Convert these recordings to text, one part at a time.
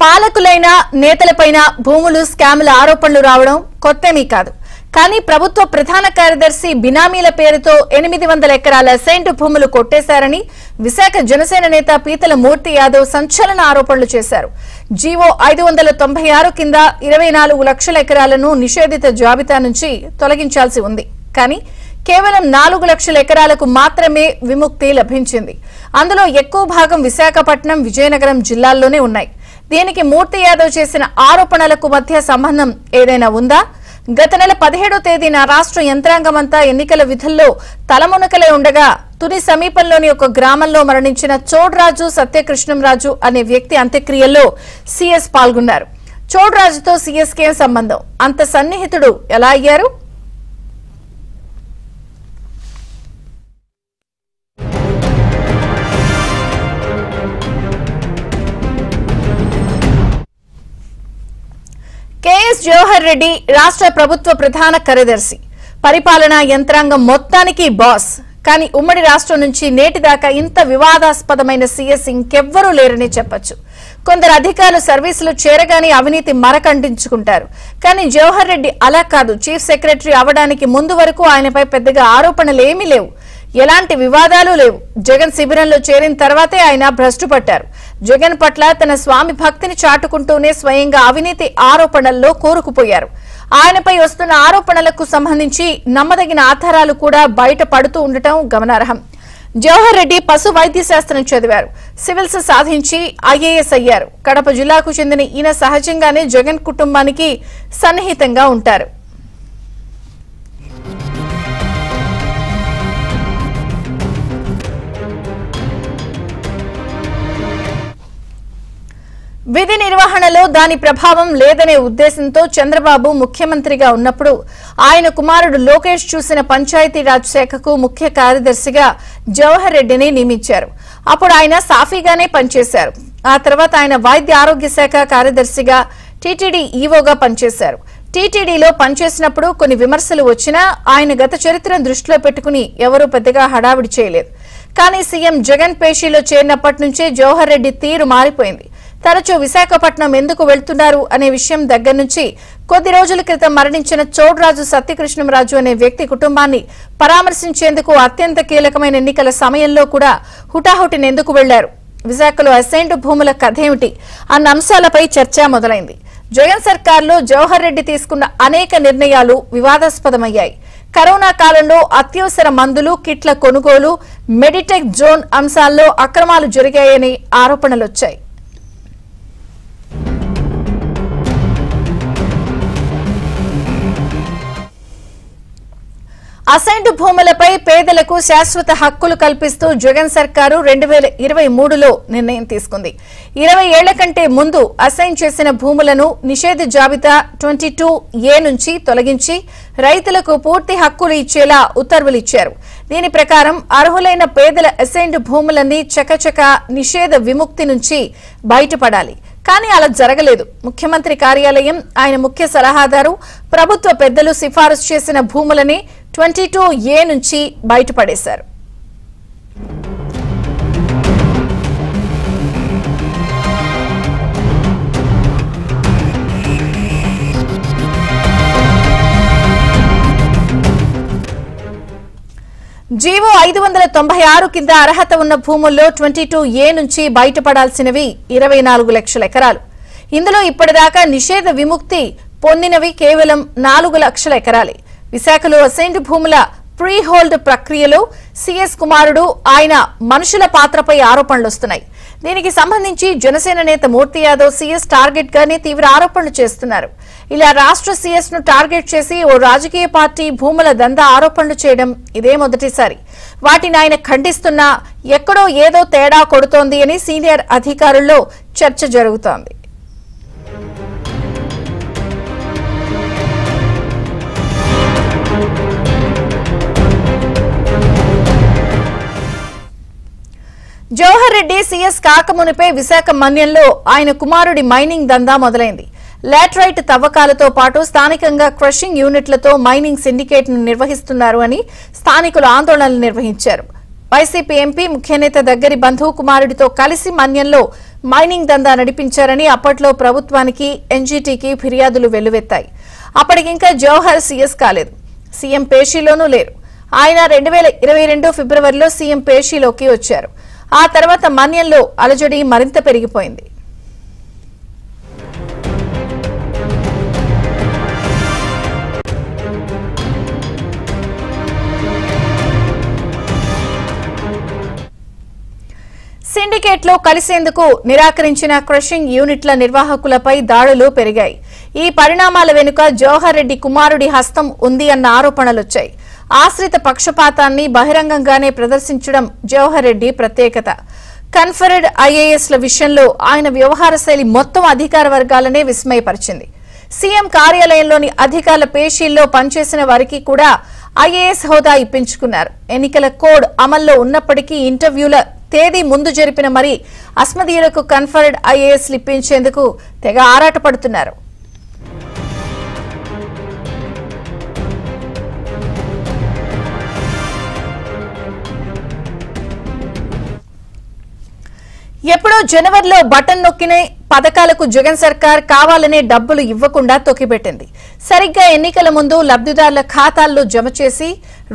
పాలకులైన నేతలపైన భూములు స్కాముల ఆరోపణలు రావడం కొత్తేమీ కాదు. కానీ ప్రభుత్వ ప్రధాన కార్యదర్శి బినామీల పేరుతో 800 ఎకరాల అసైన్డ్ భూములు కొట్టేశారని విశాఖ జనసేన నేత పీతల మూర్తి యాదవ్ సంచలన ఆరోపణలు చేశారు. జీవో 596 కింద 24 లక్షల ఎకరాలను నిషేధిత జాబితా నుంచి తొలగించాల్సి ఉంది. కానీ కేవలం 4 లక్షల ఎకరాలకు మాత్రమే విముక్తి లభించింది. అందులో ఎక్కువ భాగం విశాఖపట్నం, విజయనగరం జిల్లాల్లోనే ఉన్నాయి. దీనికి మూర్తి యాదవ్ చేసిన ఆరోపణలకు మధ్య సంబంధం ఏదైనా ఉందా? గత నెల 17వ తేదీన రాష్ట్ర యంత్రాంగమంతా ఎన్నికల విధుల్లో తలమునకలే ఉండగా తుని సమీపంలోని ఒక గ్రామంలో మరణించిన చోడ్రాజు సత్యకృష్ణంరాజు అనే వ్యక్తి అంత్యక్రియల్లో సీఎస్ పాల్గొన్నారు. చోడ్రాజుతో సీఎస్కే సంబంధం, అంత సన్నిహితుడు ఎలా అయ్యారు? కేఎస్ జవహర్ రెడ్డి రాష్ట్ర ప్రభుత్వ ప్రధాన కార్యదర్శి, పరిపాలనా యంత్రాంగం మొత్తానికి బాస్. కానీ ఉమ్మడి రాష్ట్రం నుంచి నేటిదాకా ఇంత వివాదాస్పదమైన సీఎస్ ఇంకెవ్వరూ లేరని చెప్పొచ్చు. కొందరు అధికారులు సర్వీసులు చేరగానే అవినీతి మరకంటించుకుంటారు. కానీ జవహర్ రెడ్డి అలా కాదు. చీఫ్ సెక్రటరీ అవడానికి ముందు వరకు ఆయనపై పెద్దగా ఆరోపణలేమీ లేవు, ఎలాంటి వివాదాలు లేవు. జగన్ శిబిరంలో చేరిన తర్వాతే ఆయన భ్రష్టు పట్టారు. జగన్ పట్ల తన స్వామి భక్తిని చాటుకుంటూనే స్వయంగా అవినీతి ఆరోపణల్లో కూరుకుపోయారు. ఆయనపై వస్తున్న ఆరోపణలకు సంబంధించి నమ్మదగిన ఆధారాలు కూడా బయట పడుతూ ఉండటం గమనార్హం. జవహర్ రెడ్డి పశు వైద్య శాస్త్రం చదివారు, సివిల్స్ సాధించి ఐఏఎస్ అయ్యారు. కడప జిల్లాకు చెందిన ఈయన సహజంగానే జగన్ కుటుంబానికి సన్నిహితంగా ఉంటారు. విధి నిర్వహణలో దాని ప్రభావం లేదనే ఉద్దేశంతో చంద్రబాబు ముఖ్యమంత్రిగా ఉన్నప్పుడు ఆయన కుమారుడు లోకేష్ చూసిన పంచాయతీరాజ్ శాఖకు ముఖ్య కార్యదర్శిగా జవహర్ రెడ్డిని నియమించారు. అప్పుడు ఆయన సాఫీగానే పనిచేశారు. ఆ తర్వాత ఆయన వైద్య ఆరోగ్య శాఖ కార్యదర్శిగా, టీటీడీ ఈవోగా పనిచేశారు. టీటీడీలో పనిచేసినప్పుడు కొన్ని విమర్శలు వచ్చినా ఆయన గత చరిత్రను దృష్టిలో పెట్టుకుని ఎవరూ పెద్దగా హడావిడి చేయలేదు. కానీ సీఎం జగన్ పేషీలో చేరినప్పటి నుంచే జవహర్ రెడ్డి తీరు మారిపోయింది. తరచూ విశాఖపట్నం ఎందుకు వెళ్తున్నారు అనే విషయం దగ్గర నుంచి కొద్ది రోజుల క్రితం మరణించిన చోడ్రాజు సత్యకృష్ణంరాజు అనే వ్యక్తి కుటుంబాన్ని పరామర్శించేందుకు అత్యంత కీలకమైన ఎన్నికల సమయంలో కూడా హుటాహుటిని ఎందుకు వెళ్లారు, విశాఖలో అసైన్డ్ భూముల కథేమిటి అన్న అంశాలపై చర్చ మొదలైంది. జగన్ సర్కార్లో జవహర్ రెడ్డి తీసుకున్న అనేక నిర్ణయాలు వివాదాస్పదమయ్యాయి. కరోనా కాలంలో అత్యవసర మందులు, కిట్ల కొనుగోలు, మెడిటెక్ జోన్ అంశాల్లో అక్రమాలు జరిగాయని ఆరోపణలొచ్చాయి. అసైన్డ్ భూములపై పేదలకు శాశ్వత హక్కులు కల్పిస్తూ జగన్ సర్కారు 2023లో నిర్ణయం తీసుకుంది. 20 ఏళ్ల కంటే ముందు అసైన్ చేసిన భూములను నిషేధ జాబితా 22A నుంచి తొలగించి రైతులకు పూర్తి హక్కులు ఇచ్చేలా ఉత్తర్వులు ఇచ్చారు. దీని ప్రకారం అర్హులైన పేదల అసైన్డ్ భూములన్నీ చకచక నిషేధ విముక్తి నుంచి బయటపడాలి. కానీ అలా జరగలేదు. ముఖ్యమంత్రి కార్యాలయం, ఆయన ముఖ్య సలహాదారు, ప్రభుత్వ పెద్దలు సిఫారసు చేసిన భూములని 22A నుంచి బయటపడేశారు. జీవో 596 కింద అర్హత ఉన్న భూముల్లో 22A నుంచి బయటపడాల్సినవి 24 లక్షల ఎకరాలు. ఇందులో ఇప్పటిదాకా నిషేధ విముక్తి పొందినవి కేవలం 4 లక్షల ఎకరాలే. విశాఖలో అసైన్డ్ భూముల ప్రీ హోల్డ్ ప్రక్రియలో సీఎస్ కుమారుడు, ఆయన మనుషుల పాత్రపై ఆరోపణలు వస్తున్నాయి. దీనికి సంబంధించి జనసేన నేత మూర్తి యాదవ్ సీఎస్ టార్గెట్ గానే తీవ్ర ఆరోపణలు చేస్తున్నారు. ఇలా రాష్ట్ర సీఎస్ ను టార్గెట్ చేసి ఓ రాజకీయ పార్టీ భూముల దందా ఆరోపణలు చేయడం ఇదే మొదటిసారి. వాటిని ఆయన ఖండిస్తున్నా ఎక్కడో ఏదో తేడా కొడుతోంది అని సీనియర్ అధికారుల్లో చర్చ జరుగుతోంది. జవహర్ రెడ్డి సీఎస్ కాకమునిపై విశాఖ మన్యంలో ఆయన కుమారుడి మైనింగ్ దందా మొదలైంది. లాటరైట్ తవ్వకాలతో పాటు స్థానికంగా క్రషింగ్ యూనిట్లతో మైనింగ్ సిండికేట్ ను నిర్వహిస్తున్నారు అని స్థానికులు ఆందోళనలు నిర్వహించారు. వైసీపీ ఎంపీ ముఖ్యనేత దగ్గరి బంధువు కుమారుడితో కలిసి మన్యంలో మైనింగ్ దందా నడిపించారని అప్పట్లో ప్రభుత్వానికి ఎన్జీటీకి ఫిర్యాదులు వెల్లువెత్తాయి. అప్పటికింకా జవహర్ సీఎస్ కాలేదు, సీఎం పేషీలోనూ లేరు. ఆయన 2022 ఫిబ్రవరిలో సీఎం పేషీలోకి వచ్చారు. ఆ తర్వాత మన్యంలో అలజడి మరింత పెరిగిపోయింది. సిండికేట్ లో కలిసేందుకు నిరాకరించిన క్రషింగ్ యూనిట్ల నిర్వాహకులపై దాడులు పెరిగాయి. ఈ పరిణామాల వెనుక జవహర్ రెడ్డి కుమారుడి హస్తం ఉంది అన్న ఆరోపణలొచ్చాయి. ఆశ్రిత పక్షపాతాన్ని బహిరంగంగానే ప్రదర్శించడం జవహర్ రెడ్డి ప్రత్యేకత. కన్ఫరెడ్ ఐఏఎస్ల విషయంలో ఆయన వ్యవహార శైలి మొత్తం అధికార వర్గాలనే విస్మయపరిచింది. సీఎం కార్యాలయంలోని అధికారుల పేషీల్లో పనిచేసిన వారికి కూడా ఐఏఎస్ హోదా ఇప్పించుకున్నారు. ఎన్నికల కోడ్ అమల్లో ఉన్నప్పటికీ ఇంటర్వ్యూల తేదీ ముందు జరిపిన మరి అస్మదీయులకు కన్ఫర్డ్ ఐఏఎస్లు ఇప్పించేందుకు తెగ ఆరాటపడుతున్నారు. ఎప్పుడో జనవరిలో బటన్ నొక్కిన పథకాలకు జగన్ సర్కార్ కావాలనే డబ్బులు ఇవ్వకుండా తొక్కిపెట్టింది. సరిగ్గా ఎన్నికల ముందు లబ్ధిదారుల ఖాతాల్లో జమ చేసి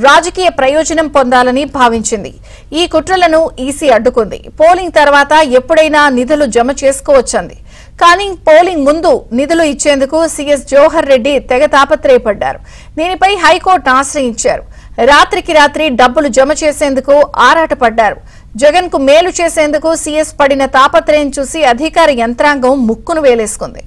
రాజకీయ ప్రయోజనం పొందాలని భావించింది. ఈ కుట్రలను ఈసీ అడ్డుకుంది. పోలింగ్ తర్వాత ఎప్పుడైనా నిధులు జమ చేసుకోవచ్చంది. కానీ పోలింగ్ ముందు నిధులు ఇచ్చేందుకు సీఎస్ జవహర్ రెడ్డి తెగ తాపత్రయపడ్డారు. దీనిపై హైకోర్టును ఆశ్రయించారు. రాత్రికి రాత్రి డబ్బులు జమ చేసేందుకు ఆరాటపడ్డారు. జగన్ కు మేలు చేసేందుకు సీఎస్ పడిన తాపత్రయం చూసి అధికార యంత్రాంగం ముక్కును వేలేసుకుంది.